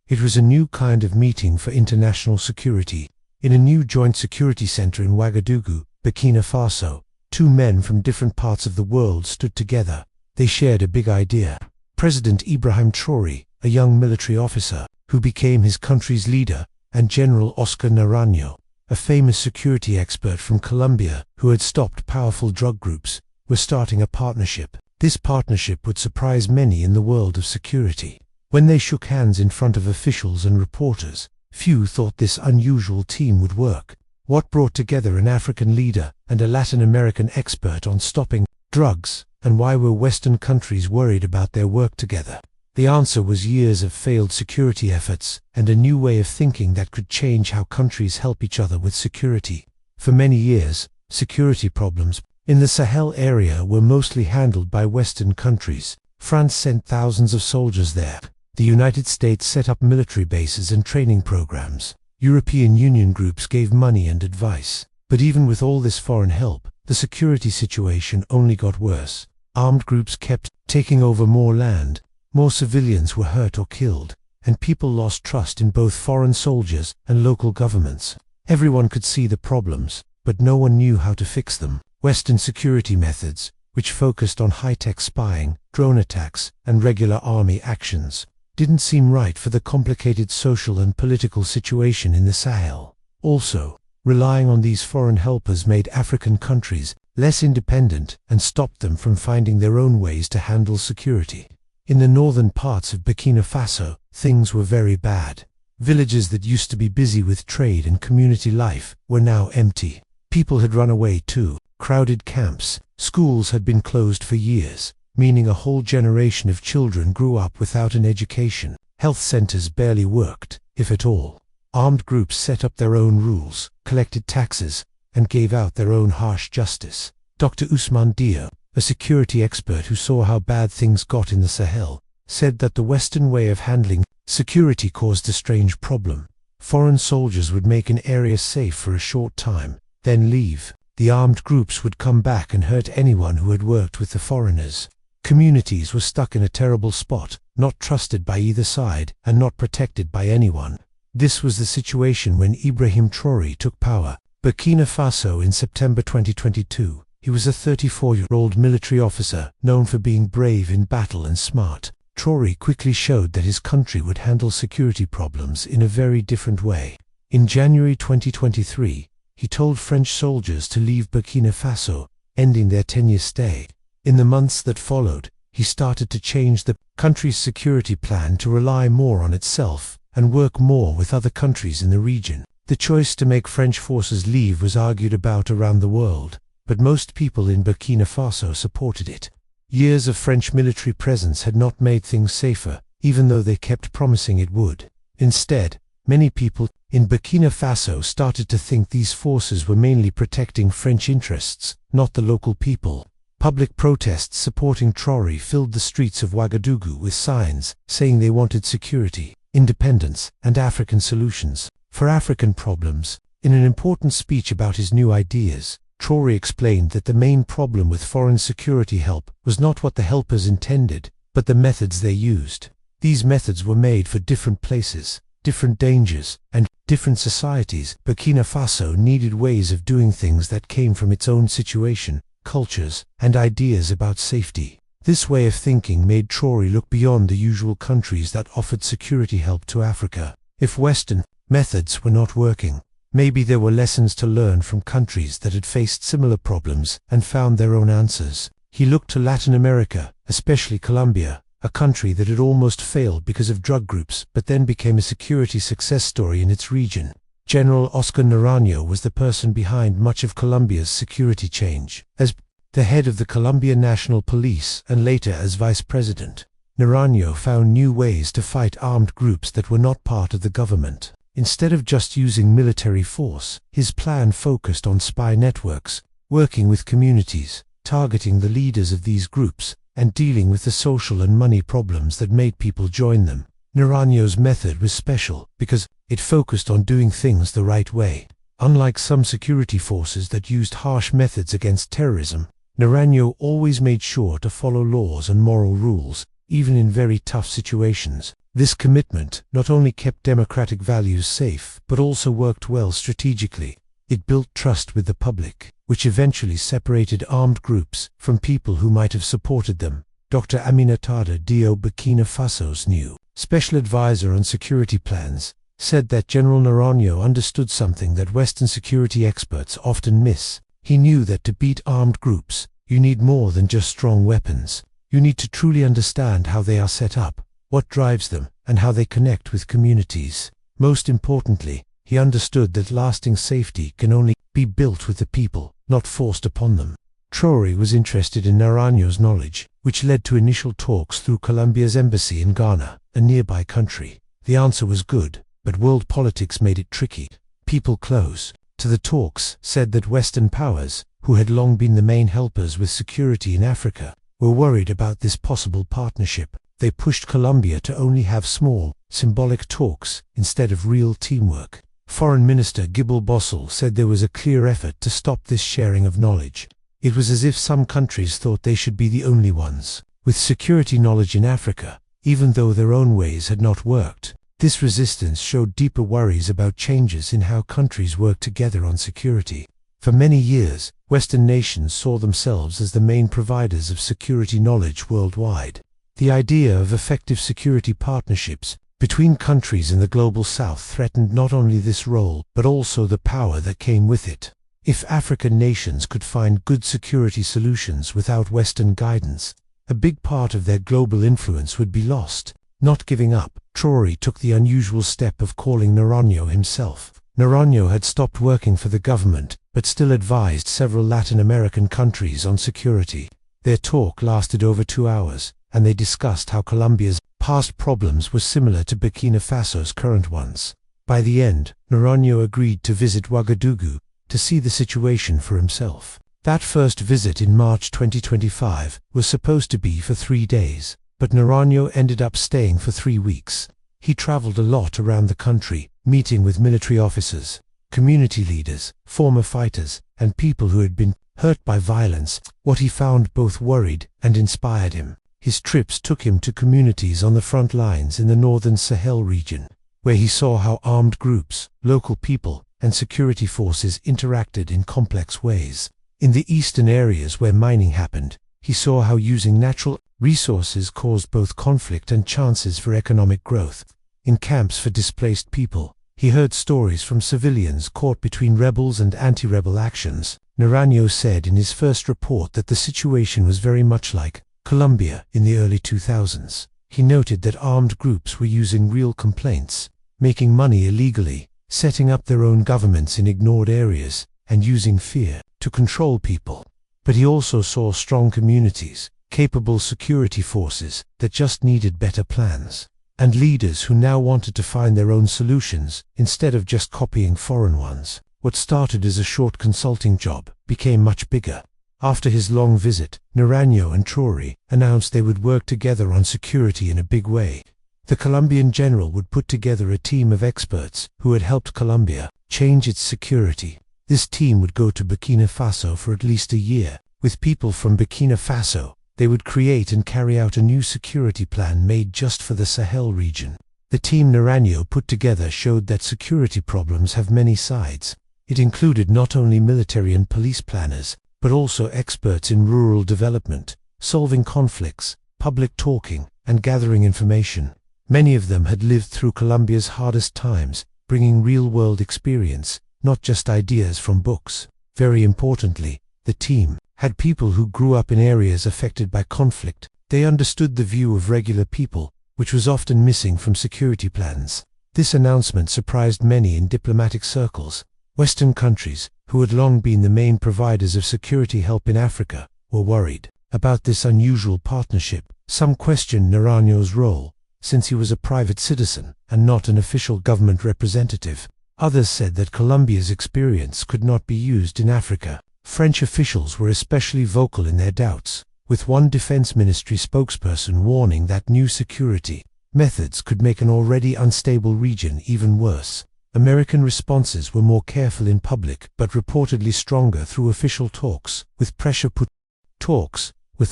It was a new kind of meeting for international security. In a new joint security center in Ouagadougou, Burkina Faso, two men from different parts of the world stood together. They shared a big idea. President Ibrahim Traoré, a young military officer, who became his country's leader, and General Oscar Naranjo, a famous security expert from Colombia who had stopped powerful drug groups, were starting a partnership. This partnership would surprise many in the world of security. When they shook hands in front of officials and reporters, few thought this unusual team would work. What brought together an African leader and a Latin American expert on stopping drugs, and why were Western countries worried about their work together? The answer was years of failed security efforts and a new way of thinking that could change how countries help each other with security. For many years, security problems in the Sahel area were mostly handled by Western countries. France sent thousands of soldiers there. The United States set up military bases and training programs. European Union groups gave money and advice. But even with all this foreign help, the security situation only got worse. Armed groups kept taking over more land, more civilians were hurt or killed, and people lost trust in both foreign soldiers and local governments. Everyone could see the problems, but no one knew how to fix them. Western security methods, which focused on high-tech spying, drone attacks, and regular army actions, didn't seem right for the complicated social and political situation in the Sahel. Also, relying on these foreign helpers made African countries less independent and stopped them from finding their own ways to handle security. In the northern parts of Burkina Faso, things were very bad. Villages that used to be busy with trade and community life were now empty. People had run away too. Crowded camps, schools had been closed for years, meaning a whole generation of children grew up without an education. Health centers barely worked, if at all. Armed groups set up their own rules, collected taxes, and gave out their own harsh justice. Dr. Ousmane Diop, a security expert who saw how bad things got in the Sahel, said that the Western way of handling security caused a strange problem. Foreign soldiers would make an area safe for a short time, then leave. The armed groups would come back and hurt anyone who had worked with the foreigners. Communities were stuck in a terrible spot, not trusted by either side and not protected by anyone. This was the situation when Ibrahim Traoré took power. Burkina Faso in September 2022. He was a 34-year-old military officer, known for being brave in battle and smart. Traoré quickly showed that his country would handle security problems in a very different way. In January 2023, he told French soldiers to leave Burkina Faso, ending their 10-year stay. In the months that followed, he started to change the country's security plan to rely more on itself and work more with other countries in the region. The choice to make French forces leave was argued about around the world, but most people in Burkina Faso supported it. Years of French military presence had not made things safer, even though they kept promising it would. Instead, many people in Burkina Faso started to think these forces were mainly protecting French interests, not the local people. Public protests supporting Traoré filled the streets of Ouagadougou with signs saying they wanted security, independence, and African solutions for African problems. In an important speech about his new ideas, Traoré explained that the main problem with foreign security help was not what the helpers intended, but the methods they used. These methods were made for different places, different dangers, and different societies. Burkina Faso needed ways of doing things that came from its own situation, cultures, and ideas about safety. This way of thinking made Traoré look beyond the usual countries that offered security help to Africa. If Western methods were not working, maybe there were lessons to learn from countries that had faced similar problems and found their own answers. He looked to Latin America, especially Colombia, a country that had almost failed because of drug groups but then became a security success story in its region. General Oscar Naranjo was the person behind much of Colombia's security change. As the head of the Colombian National Police and later as vice president, Naranjo found new ways to fight armed groups that were not part of the government. Instead of just using military force, his plan focused on spy networks, working with communities, targeting the leaders of these groups, and dealing with the social and money problems that made people join them. Naranjo's method was special because it focused on doing things the right way. Unlike some security forces that used harsh methods against terrorism, Naranjo always made sure to follow laws and moral rules, even in very tough situations. This commitment not only kept democratic values safe, but also worked well strategically. It built trust with the public, which eventually separated armed groups from people who might have supported them. Dr. Aminata Dio, Burkina Faso's new special advisor on security plans, said that General Naranjo understood something that Western security experts often miss. He knew that to beat armed groups, you need more than just strong weapons. You need to truly understand how they are set up, what drives them, and how they connect with communities. Most importantly, he understood that lasting safety can only be built with the people, not forced upon them. Traoré was interested in Naranjo's knowledge, which led to initial talks through Colombia's embassy in Ghana, a nearby country. The answer was good, but world politics made it tricky. People close to the talks said that Western powers, who had long been the main helpers with security in Africa, were worried about this possible partnership. They pushed Colombia to only have small, symbolic talks instead of real teamwork. Foreign Minister Gibel Bossel said there was a clear effort to stop this sharing of knowledge. It was as if some countries thought they should be the only ones with security knowledge in Africa, even though their own ways had not worked. This resistance showed deeper worries about changes in how countries work together on security. For many years, Western nations saw themselves as the main providers of security knowledge worldwide. The idea of effective security partnerships between countries in the global south threatened not only this role, but also the power that came with it. If African nations could find good security solutions without Western guidance, a big part of their global influence would be lost. Not giving up, Traoré took the unusual step of calling Naranjo himself. Naranjo had stopped working for the government, but still advised several Latin American countries on security. Their talk lasted over 2 hours, and they discussed how Colombia's past problems were similar to Burkina Faso's current ones. By the end, Naranjo agreed to visit Ouagadougou to see the situation for himself. That first visit in March 2025 was supposed to be for 3 days, but Naranjo ended up staying for 3 weeks. He traveled a lot around the country, meeting with military officers, community leaders, former fighters, and people who had been hurt by violence. What he found both worried and inspired him. His trips took him to communities on the front lines in the northern Sahel region, where he saw how armed groups, local people, and security forces interacted in complex ways. In the eastern areas where mining happened, he saw how using natural resources caused both conflict and chances for economic growth. In camps for displaced people, he heard stories from civilians caught between rebels and anti-rebel actions. Naranjo said in his first report that the situation was very much like Colombia in the early 2000s. He noted that armed groups were using real complaints, making money illegally, setting up their own governments in ignored areas, and using fear to control people. But he also saw strong communities, capable security forces that just needed better plans, and leaders who now wanted to find their own solutions instead of just copying foreign ones. What started as a short consulting job became much bigger. After his long visit, Naranjo and Traoré announced they would work together on security in a big way. The Colombian general would put together a team of experts who had helped Colombia change its security. This team would go to Burkina Faso for at least a year. With people from Burkina Faso, they would create and carry out a new security plan made just for the Sahel region. The team Naranjo put together showed that security problems have many sides. It included not only military and police planners, but also experts in rural development, solving conflicts, public talking, and gathering information. Many of them had lived through Colombia's hardest times, bringing real-world experience, not just ideas from books. Very importantly, the team had people who grew up in areas affected by conflict. They understood the view of regular people, which was often missing from security plans. This announcement surprised many in diplomatic circles. Western countries, who had long been the main providers of security help in Africa, were worried about this unusual partnership. Some questioned Naranjo's role, since he was a private citizen and not an official government representative. Others said that Colombia's experience could not be used in Africa. French officials were especially vocal in their doubts, with one defense ministry spokesperson warning that new security methods could make an already unstable region even worse. American responses were more careful in public but reportedly stronger through official talks, with pressure put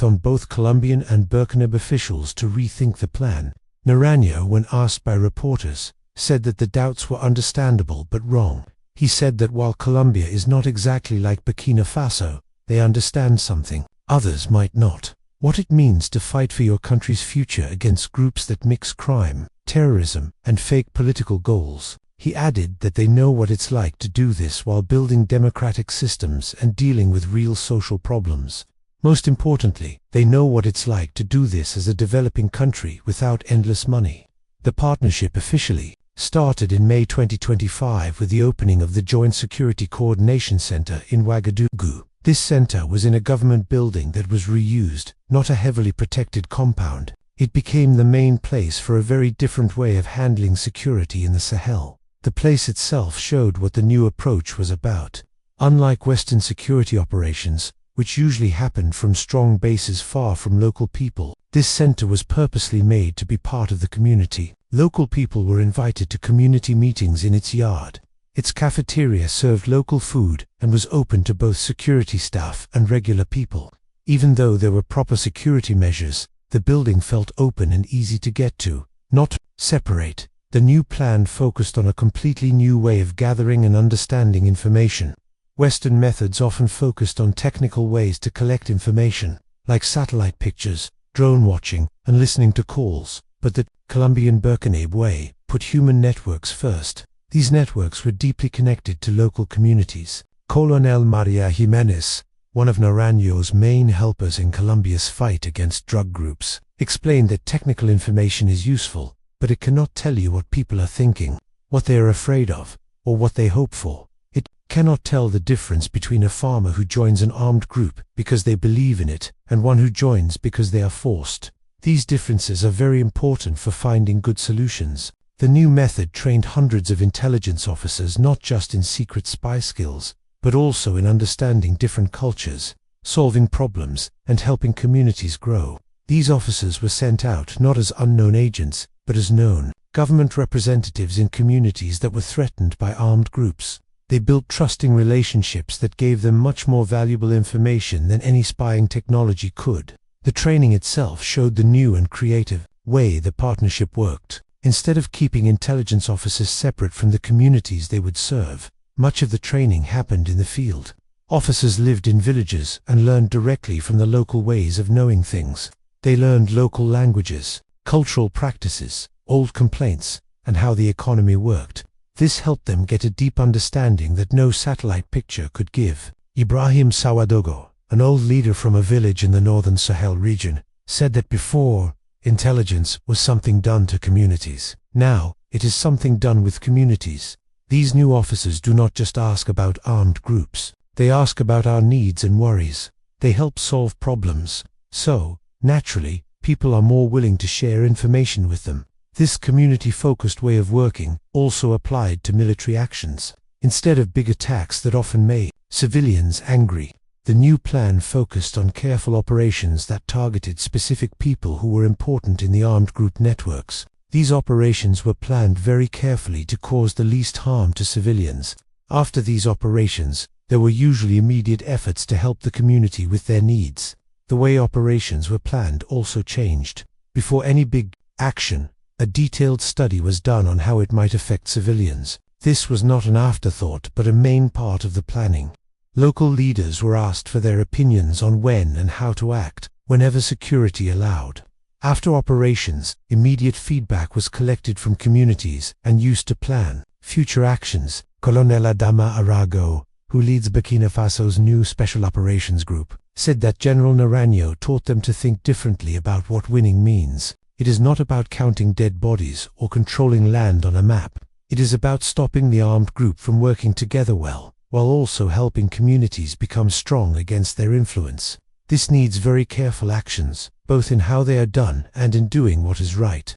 on both Colombian and Burkinabe officials to rethink the plan. Naranjo, when asked by reporters, said that the doubts were understandable but wrong. He said that while Colombia is not exactly like Burkina Faso, they understand something others might not. What it means to fight for your country's future against groups that mix crime, terrorism, and fake political goals. He added that they know what it's like to do this while building democratic systems and dealing with real social problems. Most importantly, they know what it's like to do this as a developing country without endless money. The partnership officially started in May 2025 with the opening of the Joint Security Coordination Center in Ouagadougou. This center was in a government building that was reused, not a heavily protected compound. It became the main place for a very different way of handling security in the Sahel. The place itself showed what the new approach was about. Unlike Western security operations, which usually happened from strong bases far from local people, this center was purposely made to be part of the community. Local people were invited to community meetings in its yard. Its cafeteria served local food and was open to both security staff and regular people. Even though there were proper security measures, the building felt open and easy to get to, not separate. The new plan focused on a completely new way of gathering and understanding information. Western methods often focused on technical ways to collect information, like satellite pictures, drone watching, and listening to calls, but the Colombian Burkinabe way put human networks first. These networks were deeply connected to local communities. Colonel Maria Jimenez, one of Naranjo's main helpers in Colombia's fight against drug groups, explained that technical information is useful, but it cannot tell you what people are thinking, what they are afraid of, or what they hope for. It cannot tell the difference between a farmer who joins an armed group because they believe in it and one who joins because they are forced. These differences are very important for finding good solutions. The new method trained hundreds of intelligence officers not just in secret spy skills, but also in understanding different cultures, solving problems, and helping communities grow. These officers were sent out not as unknown agents, but as known government representatives in communities that were threatened by armed groups. They built trusting relationships that gave them much more valuable information than any spying technology could. The training itself showed the new and creative way the partnership worked. Instead of keeping intelligence officers separate from the communities they would serve, much of the training happened in the field. Officers lived in villages and learned directly from the local ways of knowing things. They learned local languages, cultural practices, old complaints, and how the economy worked. This helped them get a deep understanding that no satellite picture could give. Ibrahim Sawadogo, an old leader from a village in the northern Sahel region, said that before, intelligence was something done to communities. Now, it is something done with communities. These new officers do not just ask about armed groups. They ask about our needs and worries. They help solve problems. So, naturally, people are more willing to share information with them. This community-focused way of working also applied to military actions. Instead of big attacks that often made civilians angry, the new plan focused on careful operations that targeted specific people who were important in the armed group networks. These operations were planned very carefully to cause the least harm to civilians. After these operations, there were usually immediate efforts to help the community with their needs. The way operations were planned also changed. Before any big action, a detailed study was done on how it might affect civilians. This was not an afterthought but a main part of the planning. Local leaders were asked for their opinions on when and how to act, whenever security allowed. After operations, immediate feedback was collected from communities and used to plan future actions. Colonel Adama Arago, who leads Burkina Faso's new Special Operations Group, said that General Naranjo taught them to think differently about what winning means. It is not about counting dead bodies or controlling land on a map. It is about stopping the armed group from working together well, while also helping communities become strong against their influence. This needs very careful actions, both in how they are done and in doing what is right.